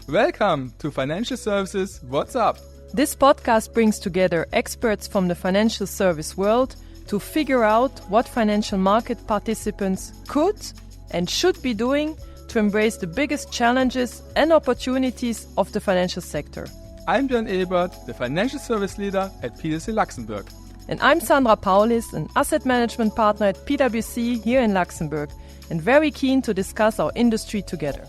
Welcome to Financial Services What's Up? This podcast brings together experts from the financial service world to figure out what financial market participants could and should be doing to embrace the biggest challenges and opportunities of the financial sector. I'm Björn Ebert, the financial service leader at PwC Luxembourg. And I'm Sandra Baillie, an asset management partner at PwC here in Luxembourg, and very keen to discuss our industry together.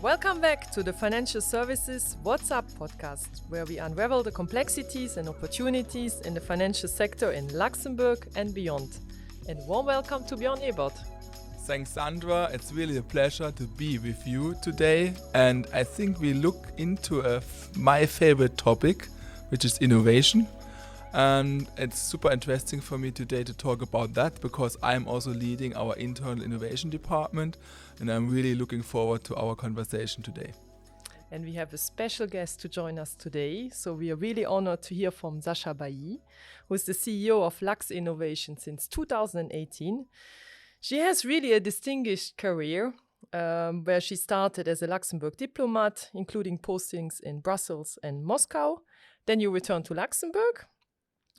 Welcome back to the Financial Services What's Up podcast, where we unravel the complexities and opportunities in the financial sector in Luxembourg and beyond. And warm welcome to Björn Ebert. Thanks, Sandra. It's really a pleasure to be with you today. And I think we look into my favorite topic, which is innovation. And it's super interesting for me today to talk about that because I'm also leading our internal innovation department. And I'm really looking forward to our conversation today. And we have a special guest to join us today. So we are really honored to hear from Sasha Baillie, who is the CEO of Luxinnovation since 2018. She has really a distinguished career where she started as a Luxembourg diplomat, including postings in Brussels and Moscow. Then you returned to Luxembourg,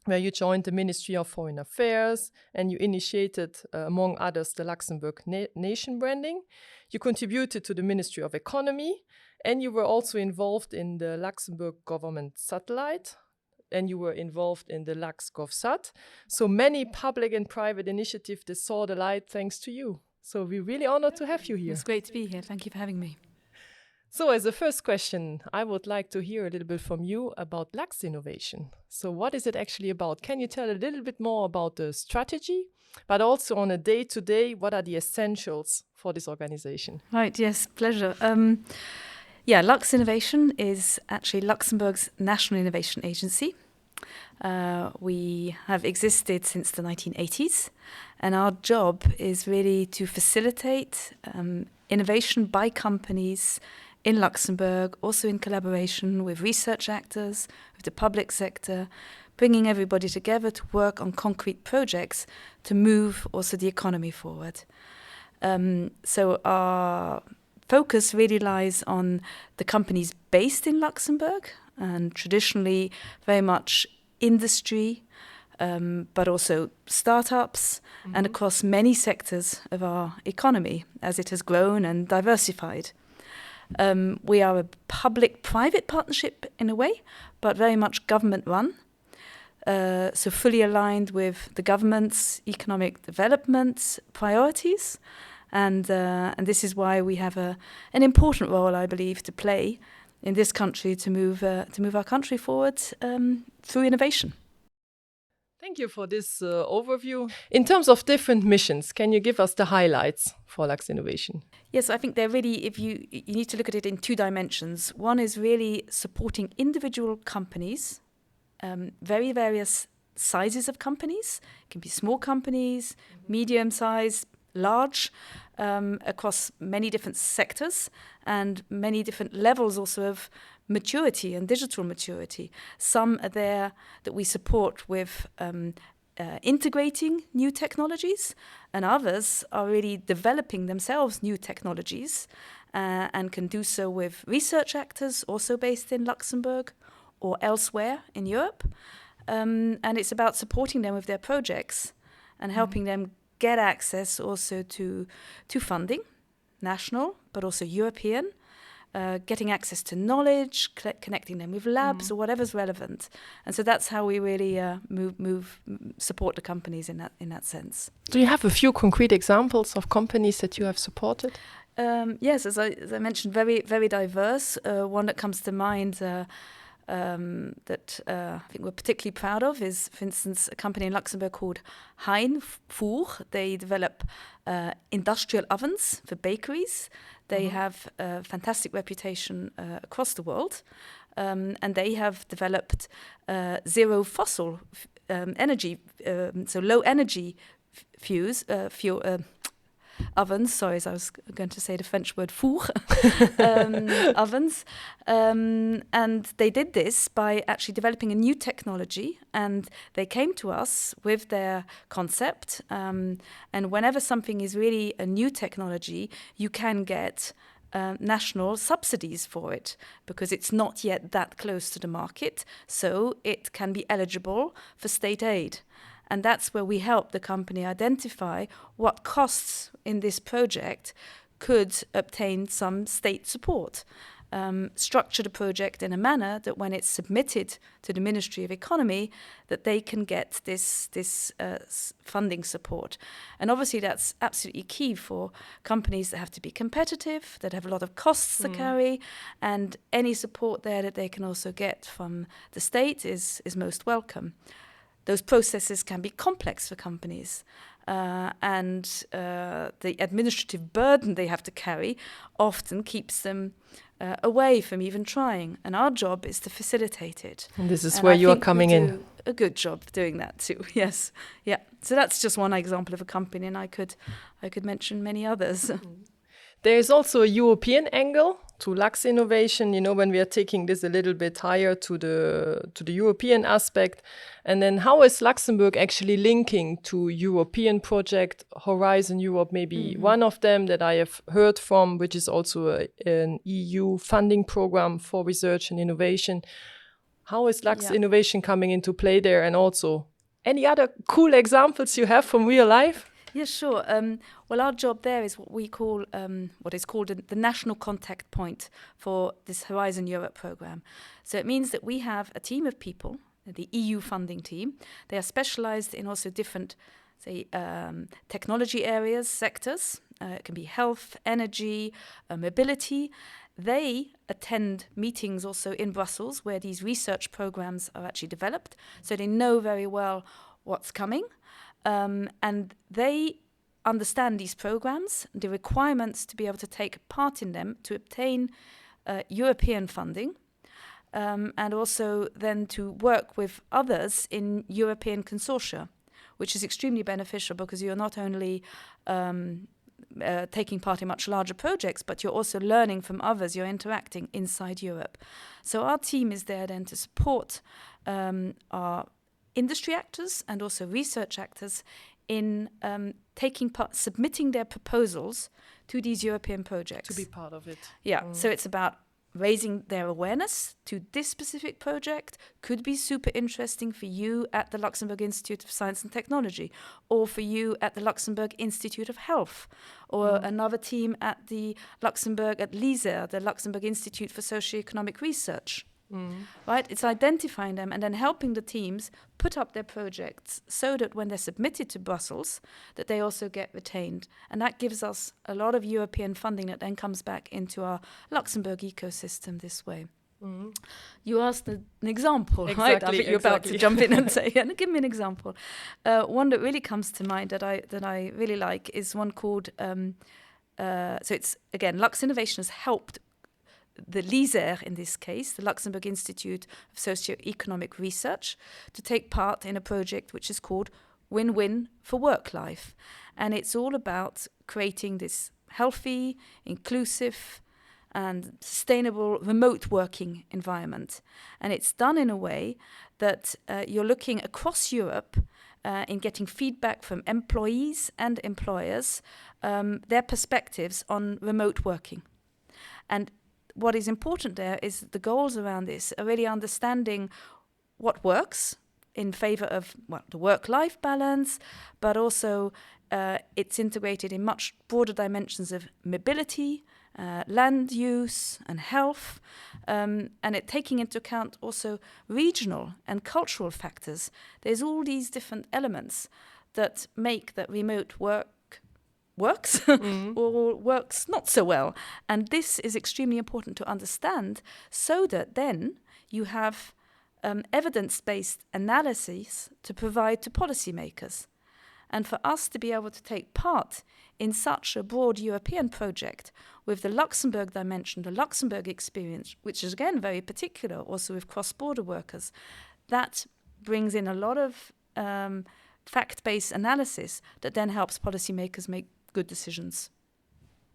where you joined the Ministry of Foreign Affairs and you initiated, among others, the Luxembourg nation branding. You contributed to the Ministry of Economy, and you were also involved in the Luxembourg government satellite, and you were involved in the LuxGovSat. So many public and private initiatives that saw the light thanks to you. So we're really honored to have you here. It's great to be here. Thank you for having me. So as a first question, I would like to hear a little bit from you about Luxinnovation. So what is it actually about? Can you tell a little bit more about the strategy, but also on a day-to-day, what are the essentials for this organization? Right, yes, pleasure. Luxinnovation is actually Luxembourg's national innovation agency. We have existed since the 1980s, and our job is really to facilitate innovation by companies in Luxembourg, also in collaboration with research actors, with the public sector, bringing everybody together to work on concrete projects to move also the economy forward. So our focus really lies on the companies based in Luxembourg and traditionally very much industry, but also startups and across many sectors of our economy as it has grown and diversified. We are a public-private partnership in a way, but very much government-run, so fully aligned with the government's economic development priorities. And this is why we have an important role, I believe, to play in this country to move our country forward through innovation. Thank you for this overview. In terms of different missions, can you give us the highlights for Luxinnovation? Yes, I think they're really, if you need to look at it in two dimensions. One is really supporting individual companies, very various sizes of companies. It can be small companies, medium size, large, across many different sectors and many different levels also of maturity and digital maturity. Some are there that we support with integrating new technologies, and others are really developing themselves new technologies and can do so with research actors also based in Luxembourg or elsewhere in Europe. And it's about supporting them with their projects and helping them get access also to funding, national, but also European, getting access to knowledge, connecting them with labs or whatever's relevant. And so that's how we really support the companies in that sense. Do you have a few concrete examples of companies that you have supported? Yes, as I mentioned, very, very diverse. One that comes to mind that I think we're particularly proud of is, for instance, a company in Luxembourg called Hein Four. They develop industrial ovens for bakeries. They have a fantastic reputation across the world, and they have developed zero fossil energy, so low energy fuel ovens. Sorry, I was going to say the French word four, ovens. And they did this by actually developing a new technology, and they came to us with their concept. And whenever something is really a new technology, you can get national subsidies for it, because it's not yet that close to the market, so it can be eligible for state aid. And that's where we help the company identify what costs in this project could obtain some state support. Structure the project in a manner that when it's submitted to the Ministry of Economy, that they can get this funding support. And obviously that's absolutely key for companies that have to be competitive, that have a lot of costs to carry, and any support there that they can also get from the state is most welcome. Those processes can be complex for companies. And the administrative burden they have to carry often keeps them away from even trying. And our job is to facilitate it. And this is where you are coming in. A good job doing that too. Yes, yeah. So that's just one example of a company, and I could mention many others. There is also a European angle to Luxinnovation, when we are taking this a little bit higher to the European aspect. And then how is Luxembourg actually linking to European project, Horizon Europe, maybe one of them that I have heard from, which is also an EU funding program for research and innovation. How is Luxinnovation coming into play there? And also any other cool examples you have from real life? Yeah, sure. Well, our job there is what we call, what is called the national contact point for this Horizon Europe program. So it means that we have a team of people, the EU funding team. They are specialized in also different, technology areas, sectors. It can be health, energy, mobility. They attend meetings also in Brussels where these research programs are actually developed. So they know very well what's coming. And they understand these programs, the requirements to be able to take part in them, to obtain European funding, and also then to work with others in European consortia, which is extremely beneficial because you're not only taking part in much larger projects, but you're also learning from others, you're interacting inside Europe. So our team is there then to support our industry actors and also research actors in taking part, submitting their proposals to these European projects. To be part of it. Yeah, so it's about raising their awareness to this specific project. Could be super interesting for you at the Luxembourg Institute of Science and Technology, or for you at the Luxembourg Institute of Health, or another team at the Luxembourg, at LISER, the Luxembourg Institute for Socioeconomic Research. Right, it's identifying them and then helping the teams put up their projects so that when they're submitted to Brussels, that they also get retained. And that gives us a lot of European funding that then comes back into our Luxembourg ecosystem this way. You asked an example, right? I think you're about to jump in and say, give me an example. One that really comes to mind that I really like is one called, so it's, again, Luxinnovation has helped the LISER, in this case, the Luxembourg Institute of Socioeconomic Research, to take part in a project which is called Win-Win for Work Life. And it's all about creating this healthy, inclusive, and sustainable remote working environment. And it's done in a way that you're looking across Europe in getting feedback from employees and employers, their perspectives on remote working. And what is important there is the goals around this are really understanding what works in favor of the work-life balance, but also it's integrated in much broader dimensions of mobility, land use and health, and it taking into account also regional and cultural factors. There's all these different elements that make that remote work works or works not so well. And this is extremely important to understand so that then you have evidence-based analyses to provide to policymakers. And for us to be able to take part in such a broad European project with the Luxembourg dimension, the Luxembourg experience, which is again very particular also with cross-border workers, that brings in a lot of fact-based analysis that then helps policymakers make good decisions.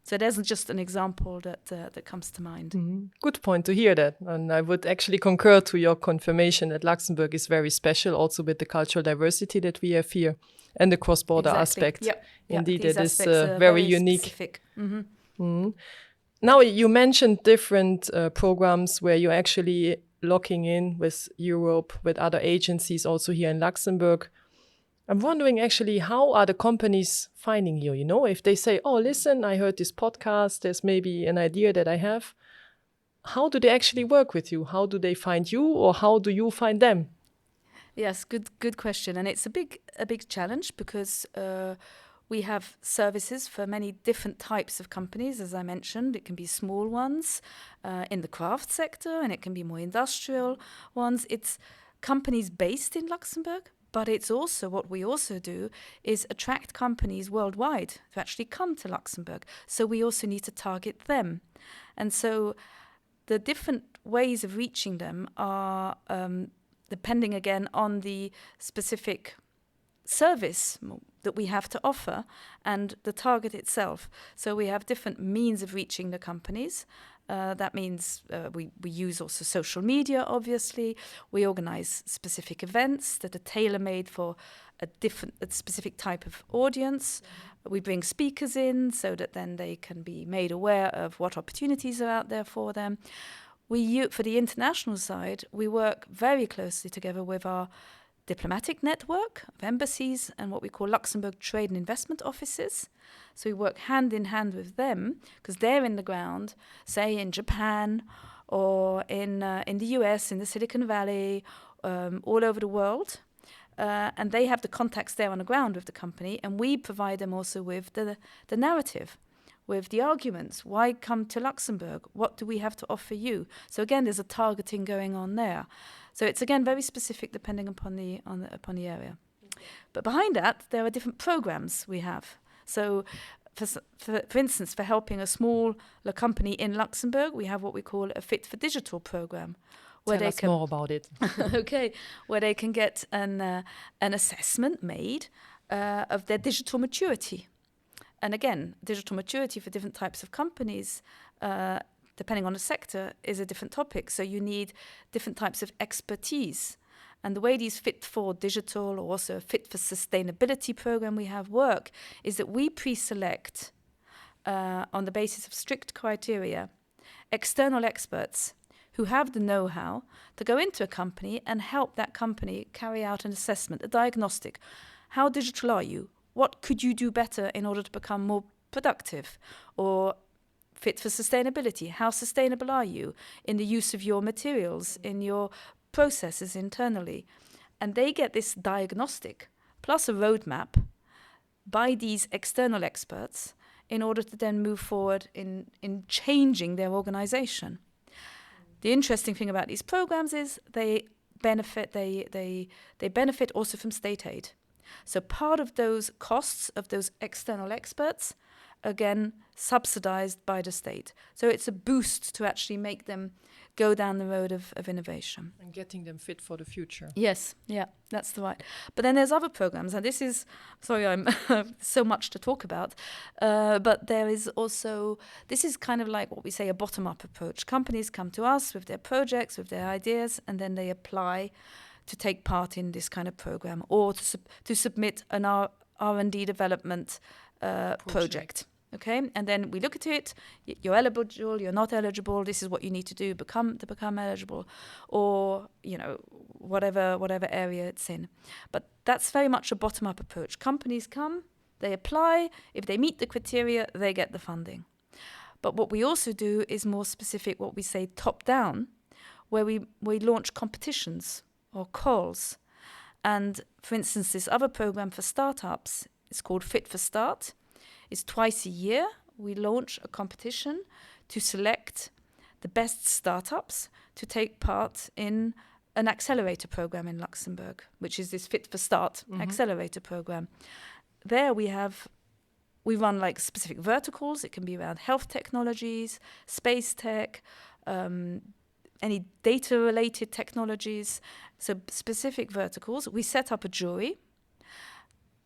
So there's just an example that comes to mind. Good point to hear that. And I would actually concur to your confirmation that Luxembourg is very special also with the cultural diversity that we have here and the cross-border aspect. Yep. Indeed, it is very unique. Now you mentioned different programs where you're actually locking in with Europe, with other agencies also here in Luxembourg. I'm wondering actually, how are the companies finding you? You know, if they say, oh, listen, I heard this podcast, there's maybe an idea that I have. How do they actually work with you? How do they find you, or how do you find them? Yes, good question. And it's a big challenge because we have services for many different types of companies, as I mentioned. It can be small ones in the craft sector, and it can be more industrial ones. It's companies based in Luxembourg, but it's also what we also do is attract companies worldwide to actually come to Luxembourg. So we also need to target them. And so the different ways of reaching them are depending again on the specific service that we have to offer and the target itself. So we have different means of reaching the companies. That means we use also social media, obviously. We organize specific events that are tailor-made for a specific type of audience. We bring speakers in so that then they can be made aware of what opportunities are out there for them. For the international side, we work very closely together with our diplomatic network of embassies and what we call Luxembourg Trade and Investment Offices. So we work hand in hand with them because they're in the ground, say in Japan or in the US, in the Silicon Valley, all over the world. And they have the contacts there on the ground with the company, and we provide them also with the narrative, with the arguments. Why come to Luxembourg? What do we have to offer you? So again, there's a targeting going on there. So it's again very specific depending upon the area. Okay. But behind that, there are different programs we have. So for instance, for helping a smaller company in Luxembourg, we have what we call a Fit for Digital program. Tell us more about it. Okay, where they can get an assessment made of their digital maturity. And again, digital maturity for different types of companies, depending on the sector, is a different topic. So you need different types of expertise. And the way these Fit for Digital or also Fit for Sustainability program we have work is that we pre-select on the basis of strict criteria external experts who have the know-how to go into a company and help that company carry out an assessment, a diagnostic. How digital are you? What could you do better in order to become more productive? Or fit for sustainability? How sustainable are you in the use of your materials, in your processes internally? And they get this diagnostic plus a roadmap by these external experts in order to then move forward in changing their organization. The interesting thing about these programs is they benefit also from state aid. So part of those costs of those external experts, again, subsidized by the state. So it's a boost to actually make them go down the road of innovation. And getting them fit for the future. Yes, yeah, that's the right. But then there's other programs, and this is, sorry, I'm so much to talk about, but there is also, this is kind of like what we say a bottom-up approach. Companies come to us with their projects, with their ideas, and then they apply to take part in this kind of program or to submit an R&D development project. Okay, and then we look at it. You're eligible. You're not eligible. This is what you need to do to become eligible, or whatever area it's in. But that's very much a bottom-up approach. Companies come, they apply. If they meet the criteria, they get the funding. But what we also do is more specific. What we say top-down, where we launch competitions or calls. And for instance, this other program for startups is called Fit for Start. It's twice a year. We launch a competition to select the best startups to take part in an accelerator program in Luxembourg, which is this Fit for Start accelerator program. There we run like specific verticals. It can be around health technologies, space tech, any data-related technologies, so specific verticals. We set up a jury.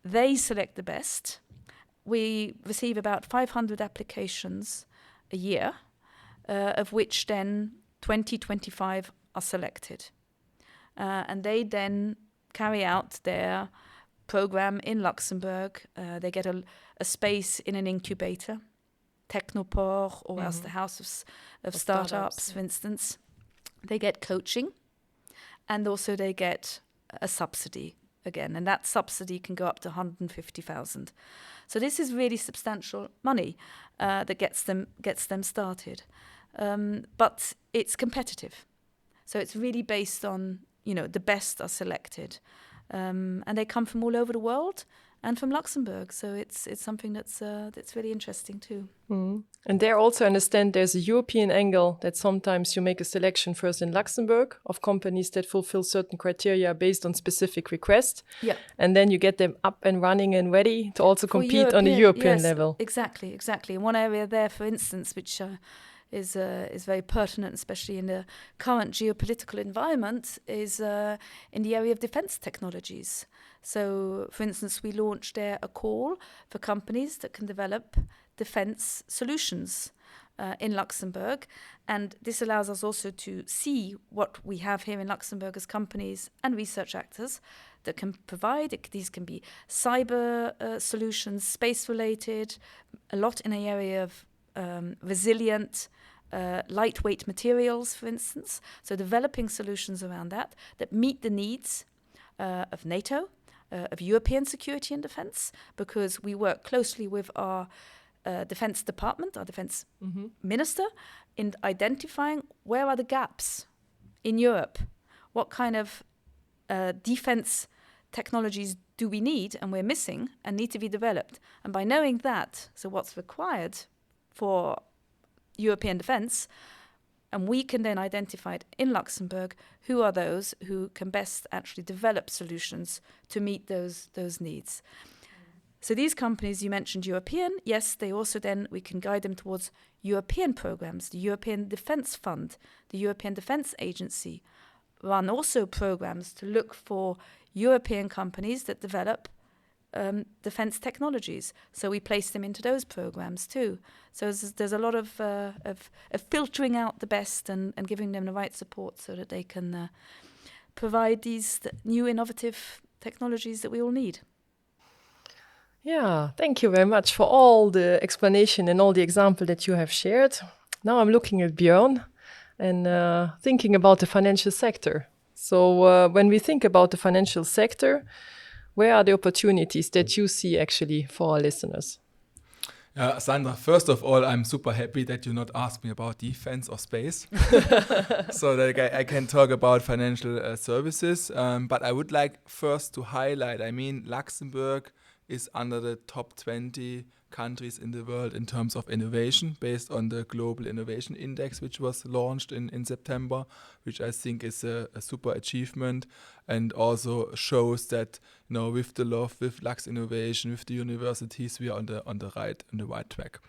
They select the best. We receive about 500 applications a year, of which then 25 are selected. And they then carry out their program in Luxembourg. They get a space in an incubator Technoport or else the House of Startups, for instance. They get coaching, and also they get a subsidy again, and that subsidy can go up to 150,000. So this is really substantial money that gets them started, but it's competitive. So it's really based on, the best are selected, and they come from all over the world and from Luxembourg. So it's something that's really interesting too. And there also I understand there's a European angle that sometimes you make a selection first in Luxembourg of companies that fulfill certain criteria based on specific requests. Yeah. And then you get them up and running and ready to also compete on the European level. Exactly. And one area there, for instance, which is very pertinent, especially in the current geopolitical environment, is in the area of defense technologies. So, for instance, we launched there a call for companies that can develop defense solutions in Luxembourg. And this allows us also to see what we have here in Luxembourg as companies and research actors that can provide. These can be cyber solutions, space-related, a lot in the area of resilient, lightweight materials, for instance. So developing solutions around that meet the needs of NATO, of European security and defense, because we work closely with our defense department, our defense minister, in identifying where are the gaps in Europe, what kind of defense technologies do we need and we're missing and need to be developed. And by knowing that, so what's required for European defense, and we can then identify it in Luxembourg, who are those who can best actually develop solutions to meet those needs. So these companies, you mentioned European, yes, they also then, we can guide them towards European programs. The European Defence Fund, the European Defence Agency run also programs to look for European companies that develop defense technologies. So we place them into those programs too. So there's a lot of filtering out the best and giving them the right support so that they can provide these new innovative technologies that we all need. Yeah, thank you very much for all the explanation and all the example that you have shared. Now I'm looking at Björn and thinking about the financial sector. So when we think about the financial sector, where are the opportunities that you see actually for our listeners? Sandra, first of all, I'm super happy that you not asked me about defense or space. So that I can talk about financial services. But I would like first to highlight, Luxembourg is under the top 20 countries in the world in terms of innovation based on the Global Innovation Index, which was launched in September, which I think is a super achievement and also shows that, with the love, with Lux Innovation, with the universities, we are on the right track.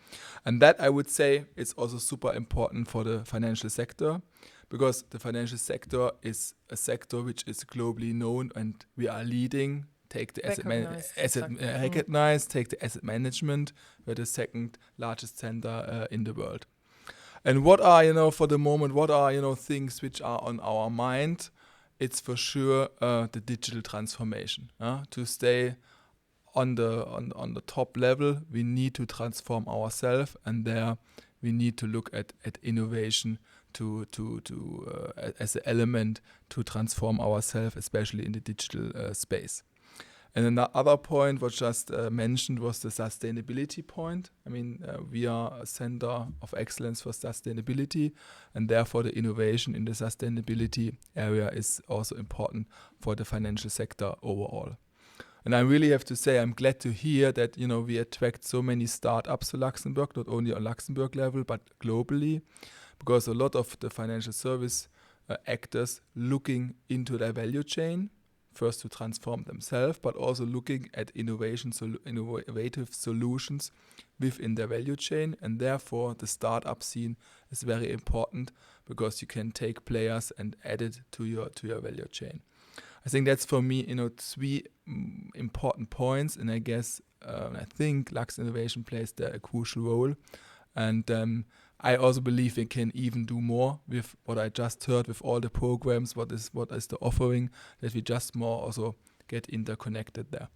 And that, I would say, is also super important for the financial sector, because the financial sector is a sector which is globally known and we are leading. Take the take the asset management, we're the second largest center in the world. And what are, for the moment, things which are on our mind? It's for sure the digital transformation. To stay on the top level, we need to transform ourselves, and there we need to look at innovation to as an element to transform ourselves, especially in the digital space. And another point was just mentioned was the sustainability point. We are a center of excellence for sustainability, and therefore the innovation in the sustainability area is also important for the financial sector overall. And I really have to say, I'm glad to hear that, we attract so many startups to Luxembourg, not only on Luxembourg level, but globally, because a lot of the financial service actors looking into their value chain, first to transform themselves, but also looking at innovative solutions within their value chain. And therefore, the startup scene is very important because you can take players and add it to your value chain. I think that's for me, three important points. And I guess, I think Lux Innovation plays there a crucial role. And I also believe we can even do more with what I just heard with all the programs, what is the offering, that we just more also get interconnected there.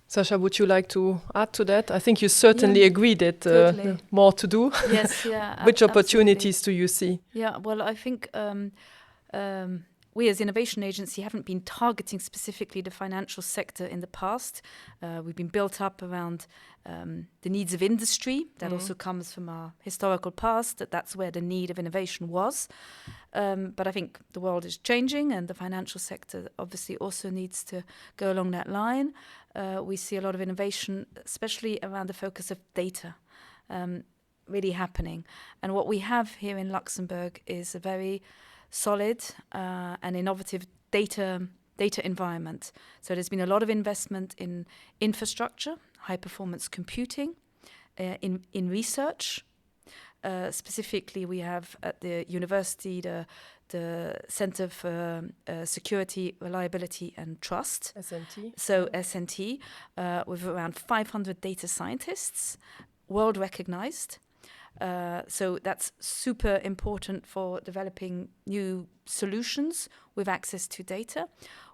Sasha, would you like to add to that? I think you certainly agree that totally. more to do. Yes, yeah. Which opportunities do you see? Yeah, well, I think we as Innovation Agency haven't been targeting specifically the financial sector in the past. We've been built up around the needs of industry. That also comes from our historical past, that's where the need of innovation was. But I think the world is changing and the financial sector obviously also needs to go along that line. We see a lot of innovation, especially around the focus of data, really happening. And what we have here in Luxembourg is a very solid and innovative data environment. So there's been a lot of investment in infrastructure, high-performance computing, in research. Specifically, we have at the university the Center for Security, Reliability and Trust. SNT. So SNT, with around 500 data scientists, world recognized. So that's super important for developing new solutions with access to data.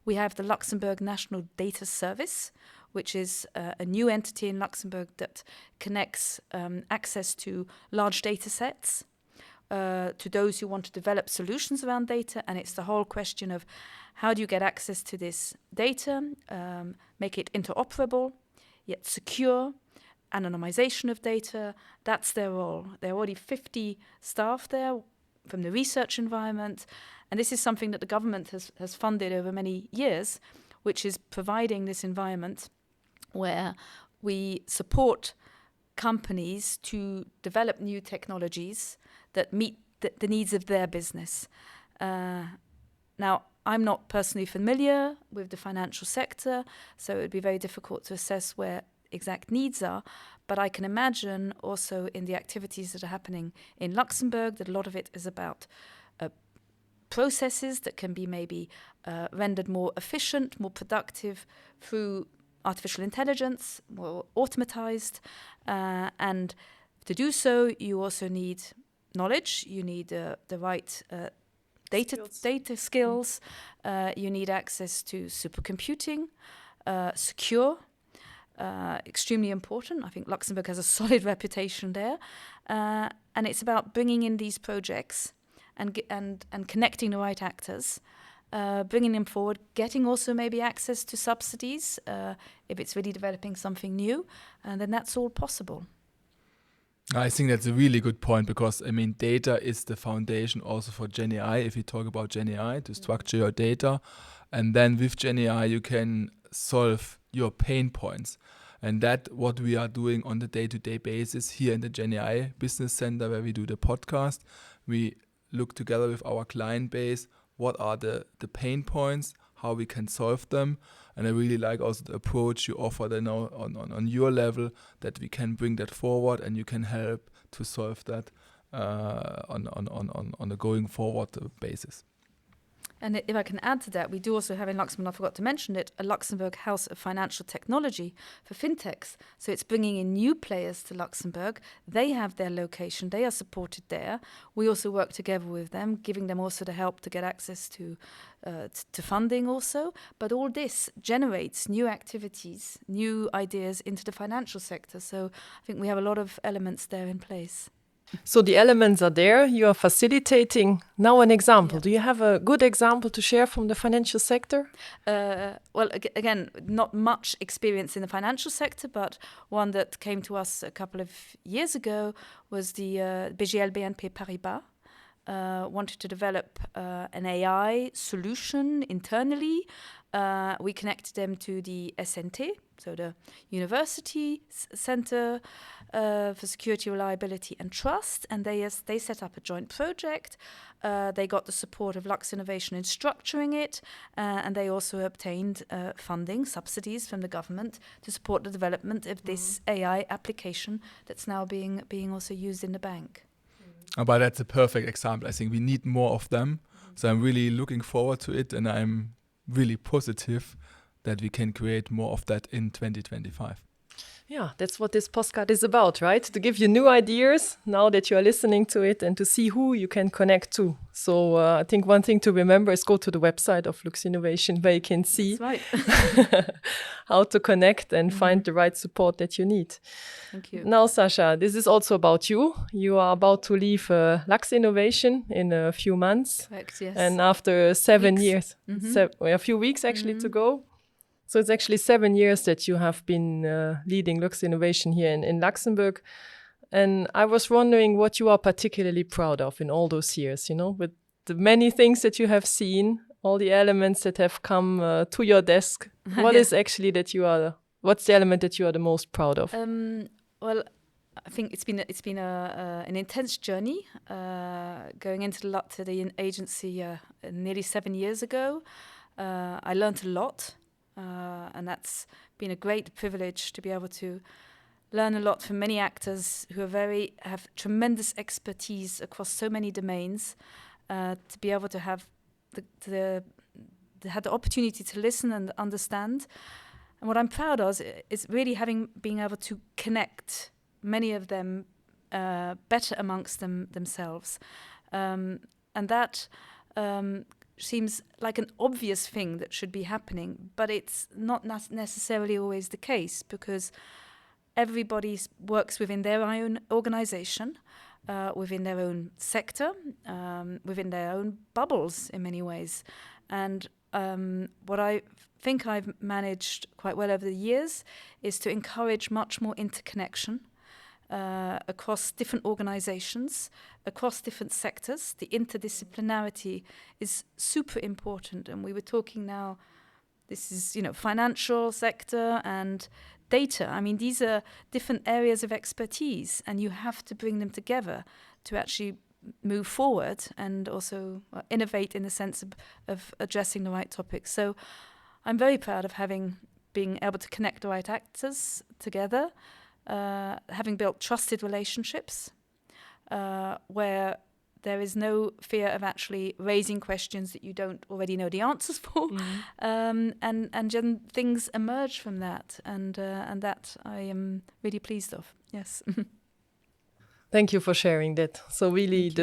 We have the Luxembourg National Data Service, which is a new entity in Luxembourg that connects access to large data sets to those who want to develop solutions around data. And it's the whole question of how do you get access to this data, make it interoperable, yet secure, anonymization of data. That's their role. There are already 50 staff there from the research environment. And this is something that the government has funded over many years, which is providing this environment where we support companies to develop new technologies that meet the needs of their business. Now, I'm not personally familiar with the financial sector, so it would be very difficult to assess where exact needs are, but I can imagine also in the activities that are happening in Luxembourg that a lot of it is about processes that can be maybe rendered more efficient, more productive through artificial intelligence, more automatized, and to do so you also need knowledge, you need the right data skills, you need access to supercomputing, secure, extremely important. I think Luxembourg has a solid reputation there, and it's about bringing in these projects and connecting the right actors, bringing them forward, getting also maybe access to subsidies if it's really developing something new, and then that's all possible. I think that's a really good point because, I mean, data is the foundation also for GenAI. If you talk about GenAI, to structure your data, and then with GenAI you can solve your pain points. And that what we are doing on the day-to-day basis here in the GenAI Business Center where we do the podcast. We look together with our client base, what are the pain points, how we can solve them. And I really like also the approach you offer then on your level, that we can bring that forward and you can help to solve that on a going forward basis. And if I can add to that, we do also have in Luxembourg, I forgot to mention it, a Luxembourg House of Financial Technology for fintechs. So it's bringing in new players to Luxembourg. They have their location. They are supported there. We also work together with them, giving them also the help to get access to funding also. But all this generates new activities, new ideas into the financial sector. So I think we have a lot of elements there in place. So the elements are there, you are facilitating. Now an example. Yeah. Do you have a good example to share from the financial sector? Well, again, not much experience in the financial sector, but one that came to us a couple of years ago was the BNP Paribas. Wanted to develop an AI solution internally. We connected them to the SNT, so the University Center for Security, Reliability and Trust, and they set up a joint project. They got the support of Luxinnovation in structuring it, and they also obtained funding, subsidies from the government to support the development of this AI application that's now being also used in the bank. But that's a perfect example. I think we need more of them. So I'm really looking forward to it, and I'm really positive that we can create more of that in 2025. Yeah, that's what this postcard is about, right? To give you new ideas now that you are listening to it and to see who you can connect to. So I think one thing to remember is go to the website of Luxinnovation where you can see That's right. how to connect and find the right support that you need. Thank you. Now, Sasha, this is also about you. You are about to leave Luxinnovation in a few months. Correct, yes. And after 7 Weeks. years, a few weeks actually to go. So it's actually 7 years that you have been leading Luxinnovation here in Luxembourg. And I was wondering what you are particularly proud of in all those years, you know, with the many things that you have seen, all the elements that have come to your desk. What is actually what's the element that you are the most proud of? Well, I think it's been an intense journey going into the agency nearly 7 years ago. I learned a lot. And that's been a great privilege to be able to learn a lot from many actors who have tremendous expertise across so many domains. To be able to have had the opportunity to listen and understand. And what I'm proud of is really being able to connect many of them better amongst themselves, and that. Seems like an obvious thing that should be happening, but it's not necessarily always the case, because everybody works within their own organization, within their own sector, within their own bubbles in many ways. And what I think I've managed quite well over the years is to encourage much more interconnection across different organizations, across different sectors. The interdisciplinarity is super important. And we were talking now, this is, financial sector and data. I mean, these are different areas of expertise, and you have to bring them together to actually move forward and also innovate in the sense of addressing the right topics. So I'm very proud of being able to connect the right actors together, having built trusted relationships where there is no fear of actually raising questions that you don't already know the answers for, and then things emerge from that, and that I am really pleased of. Yes. Thank you for sharing that. So really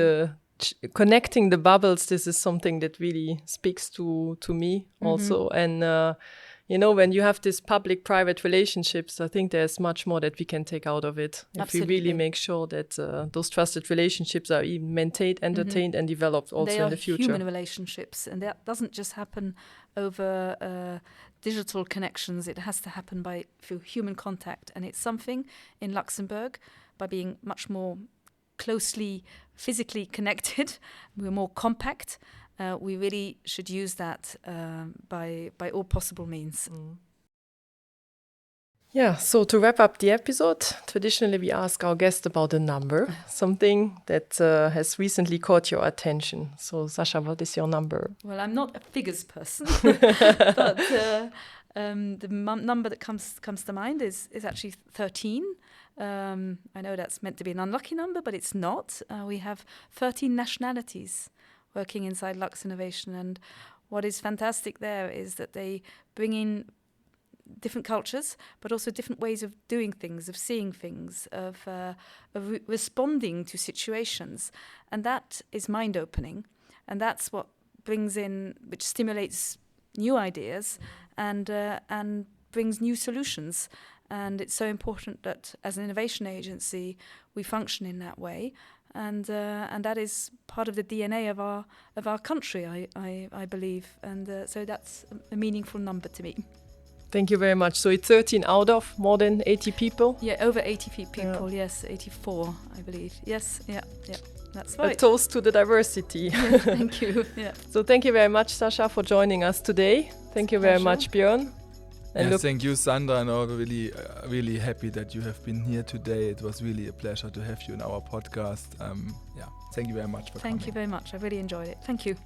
connecting the bubbles, this is something that really speaks to me also. And when you have this public-private relationships, I think there's much more that we can take out of it. If we really make sure that those trusted relationships are even maintained, entertained, and developed also in the future. They are human relationships, and that doesn't just happen over digital connections. It has to happen through human contact, and it's something in Luxembourg, by being much more closely physically connected, we're more compact. We really should use that by all possible means. Yeah, so to wrap up the episode, traditionally we ask our guest about a number, something that has recently caught your attention. So Sasha, what is your number? Well, I'm not a figures person, but the number that comes to mind is actually 13. I know that's meant to be an unlucky number, but it's not. We have 13 nationalities working inside Luxinnovation, and what is fantastic there is that they bring in different cultures, but also different ways of doing things, of seeing things, of responding to situations, and that is mind-opening, and that's what which stimulates new ideas and brings new solutions. And it's so important that as an innovation agency we function in that way. And that is part of the DNA of our country, I believe, and so that's a meaningful number to me. Thank you very much. So it's 13 out of more than 80 people? Yeah, over 80 people. Yes, 84, I believe. Yes, yeah, that's right. A toast to the diversity. Yeah, thank you. Yeah. So thank you very much, Sasha, for joining us today. Thank you very much, Björn. And thank you, Sandra, and I'm really happy that you have been here today. It was really a pleasure to have you in our podcast. Thank you very much for coming. Thank you very much. I really enjoyed it. Thank you.